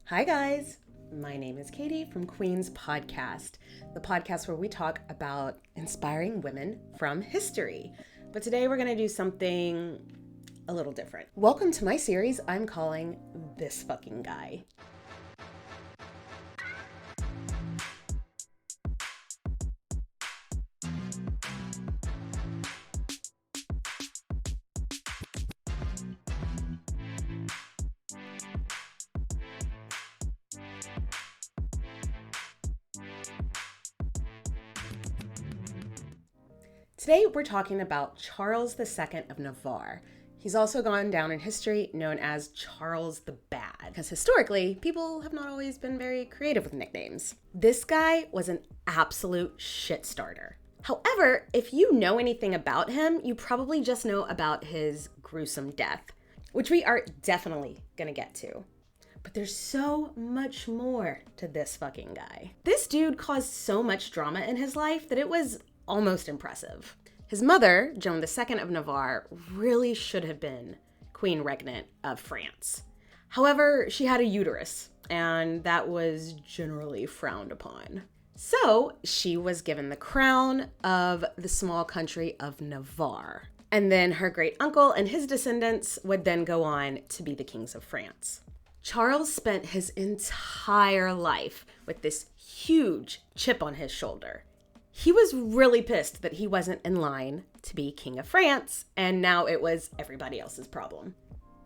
Hi guys, my name is Katie from Queen's Podcast, the podcast where we talk about inspiring women from history. But today we're going to do something a little different. Welcome to my series I'm calling This Fucking Guy. Today we're talking about Charles II of Navarre. He's also gone down in history known as Charles the Bad, because historically, people have not always been very creative with nicknames. This guy was an absolute shit starter. However, if you know anything about him, you probably just know about his gruesome death, which we are definitely gonna get to. But there's so much more to this fucking guy. This dude caused so much drama in his life that it was almost impressive. His mother, Joan II of Navarre, really should have been Queen Regnant of France. However, she had a uterus, and that was generally frowned upon. So she was given the crown of the small country of Navarre. And then her great uncle and his descendants would then go on to be the kings of France. Charles spent his entire life with this huge chip on his shoulder. He was really pissed that he wasn't in line to be King of France, and now it was everybody else's problem.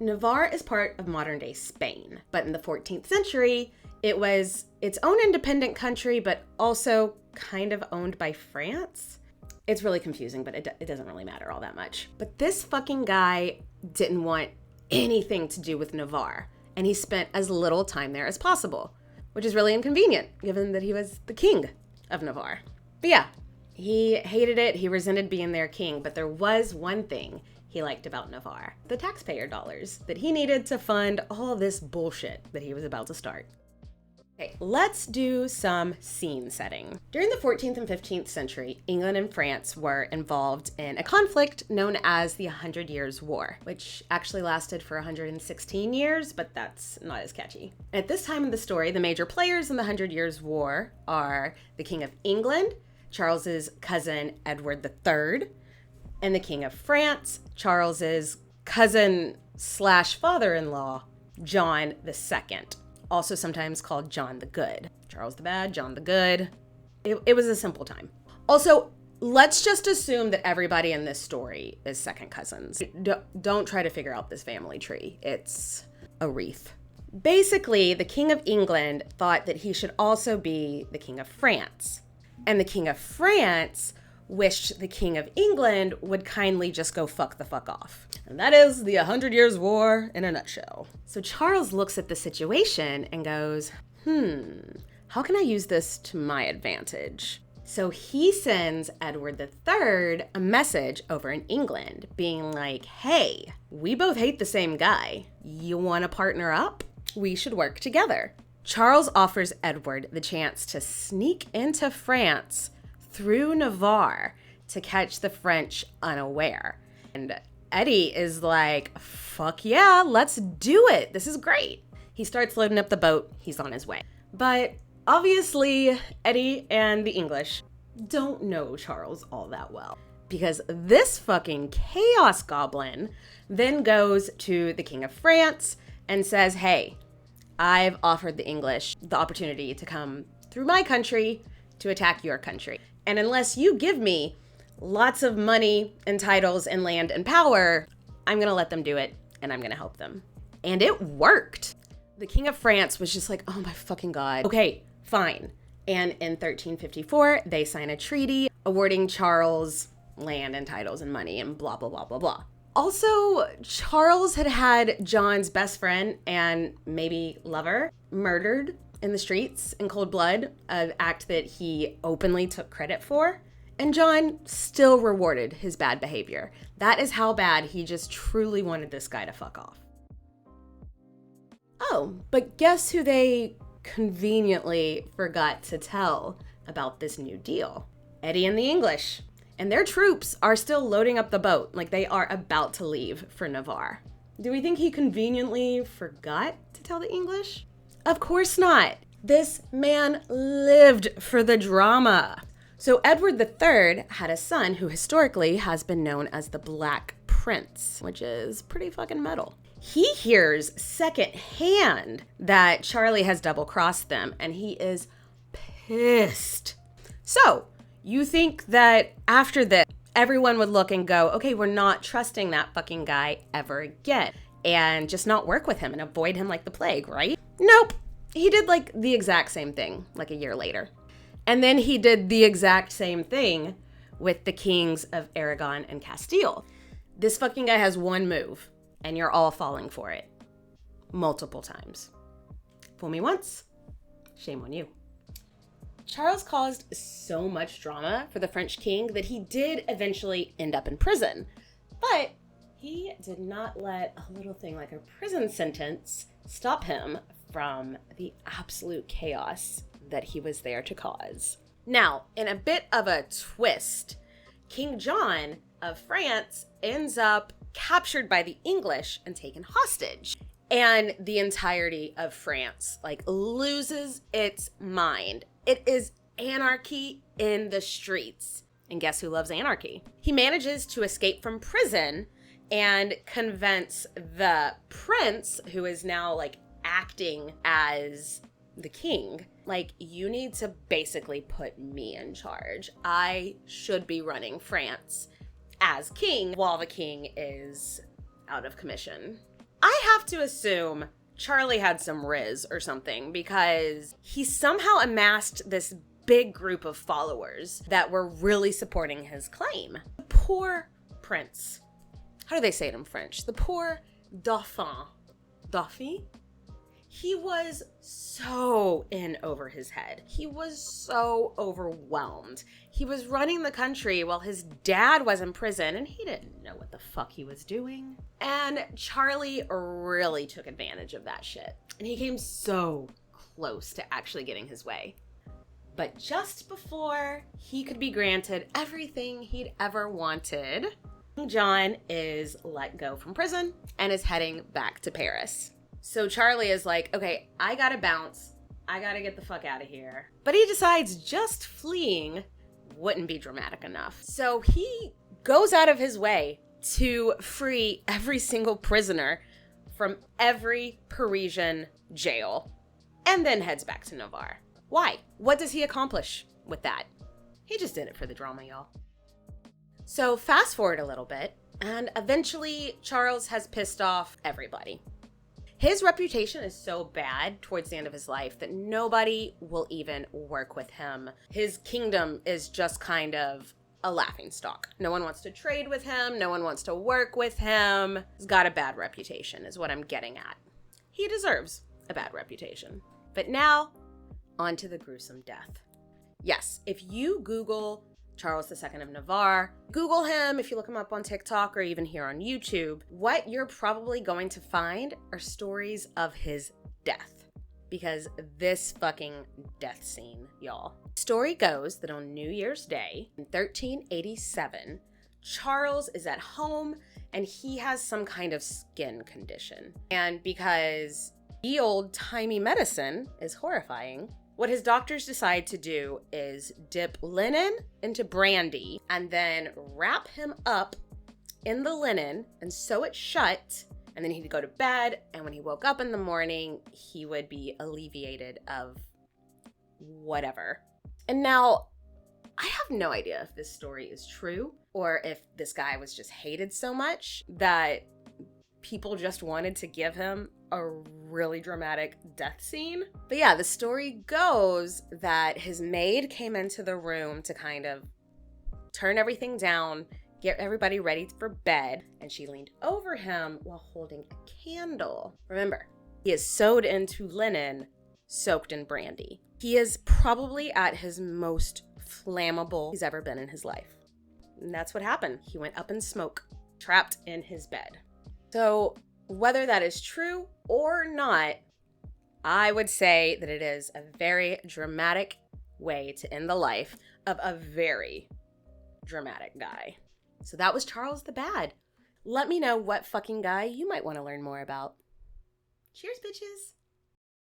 Navarre is part of modern-day Spain, but in the 14th century, it was its own independent country, but also kind of owned by France. It's really confusing, but it doesn't really matter all that much. But this fucking guy didn't want anything to do with Navarre, and he spent as little time there as possible, which is really inconvenient, given that he was the king of Navarre. But yeah, he hated it. He resented being their king. But there was one thing he liked about Navarre: the taxpayer dollars that he needed to fund all this bullshit that he was about to start. Okay, let's do some scene setting. During the 14th and 15th century, England and France were involved in a conflict known as the 100 Years' War, which actually lasted for 116 years, but that's not as catchy. At this time in the story, the major players in the 100 Years' War are the King of England, Charles's cousin Edward III, and the King of France, Charles's cousin / father-in-law, John II, also sometimes called John the Good. Charles the Bad, John the Good. It was a simple time. Also, let's just assume that everybody in this story is second cousins. Don't try to figure out this family tree. It's a wreath. Basically, the King of England thought that he should also be the King of France. And the King of France wished the King of England would kindly just go fuck the fuck off. And that is the 100 Years' War in a nutshell. So Charles looks at the situation and goes, how can I use this to my advantage? So he sends Edward III a message over in England being like, hey, we both hate the same guy. You want to partner up? We should work together. Charles offers Edward the chance to sneak into France through Navarre to catch the French unaware. And Eddie is like, fuck yeah, let's do it. This is great. He starts loading up the boat. He's on his way. But obviously, Eddie and the English don't know Charles all that well, because this fucking chaos goblin then goes to the King of France and says, hey, I've offered the English the opportunity to come through my country to attack your country. And unless you give me lots of money and titles and land and power, I'm going to let them do it, and I'm going to help them. And it worked. The King of France was just like, oh my fucking God. Okay, fine. And in 1354, they sign a treaty awarding Charles land and titles and money and blah, blah, blah, blah, blah. Also, Charles had John's best friend and maybe lover murdered in the streets in cold blood, an act that he openly took credit for. And John still rewarded his bad behavior. That is how bad he just truly wanted this guy to fuck off. Oh, but guess who they conveniently forgot to tell about this new deal? Eddie and the English. And their troops are still loading up the boat, like they are about to leave for Navarre. Do we think he conveniently forgot to tell the English? Of course not. This man lived for the drama. So Edward III had a son who historically has been known as the Black Prince, which is pretty fucking metal. He hears secondhand that Charlie has double-crossed them, and he is pissed. So you think that after this, everyone would look and go, okay, we're not trusting that fucking guy ever again, and just not work with him and avoid him like the plague, right? Nope. He did like the exact same thing like a year later. And then he did the exact same thing with the kings of Aragon and Castile. This fucking guy has one move, and you're all falling for it. Multiple times. Fool me once, shame on you. Charles caused so much drama for the French king that he did eventually end up in prison. But he did not let a little thing like a prison sentence stop him from the absolute chaos that he was there to cause. Now, in a bit of a twist, King John of France ends up captured by the English and taken hostage. And the entirety of France, loses its mind. It is anarchy in the streets. And guess who loves anarchy? He manages to escape from prison and convince the prince, who is now, acting as the king, you need to basically put me in charge. I should be running France as king while the king is out of commission. I have to assume Charlie had some riz or something, because he somehow amassed this big group of followers that were really supporting his claim. The poor prince. How do they say it in French? The poor dauphin. Dauphin? He was so in over his head. He was so overwhelmed. He was running the country while his dad was in prison, and he didn't know what the fuck he was doing. And Charlie really took advantage of that shit. And he came so close to actually getting his way. But just before he could be granted everything he'd ever wanted, John is let go from prison and is heading back to Paris. So Charlie is like, okay, I gotta bounce. I gotta get the fuck out of here. But he decides just fleeing wouldn't be dramatic enough. So he goes out of his way to free every single prisoner from every Parisian jail and then heads back to Navarre. Why? What does he accomplish with that? He just did it for the drama, y'all. So fast forward a little bit, and eventually Charles has pissed off everybody. His reputation is so bad towards the end of his life that nobody will even work with him. His kingdom is just kind of a laughingstock. No one wants to trade with him. No one wants to work with him. He's got a bad reputation, is what I'm getting at. He deserves a bad reputation. But now, on to the gruesome death. Yes, if you Google Charles II of Navarre, Google him, if you look him up on TikTok or even here on YouTube, what you're probably going to find are stories of his death. Because this fucking death scene, y'all. Story goes that on New Year's Day in 1387, Charles is at home and he has some kind of skin condition. And because the old-timey medicine is horrifying, what his doctors decide to do is dip linen into brandy and then wrap him up in the linen and sew it shut. And then he'd go to bed. And when he woke up in the morning, he would be alleviated of whatever. And now, I have no idea if this story is true or if this guy was just hated so much that people just wanted to give him a really dramatic death scene. But yeah, the story goes that his maid came into the room to kind of turn everything down, get everybody ready for bed, and she leaned over him while holding a candle. Remember, he is sewed into linen, soaked in brandy. He is probably at his most flammable he's ever been in his life. And that's what happened. He went up in smoke, trapped in his bed. So whether that is true or not, I would say that it is a very dramatic way to end the life of a very dramatic guy. So that was Charles the Bad. Let me know what fucking guy you might want to learn more about. Cheers, bitches.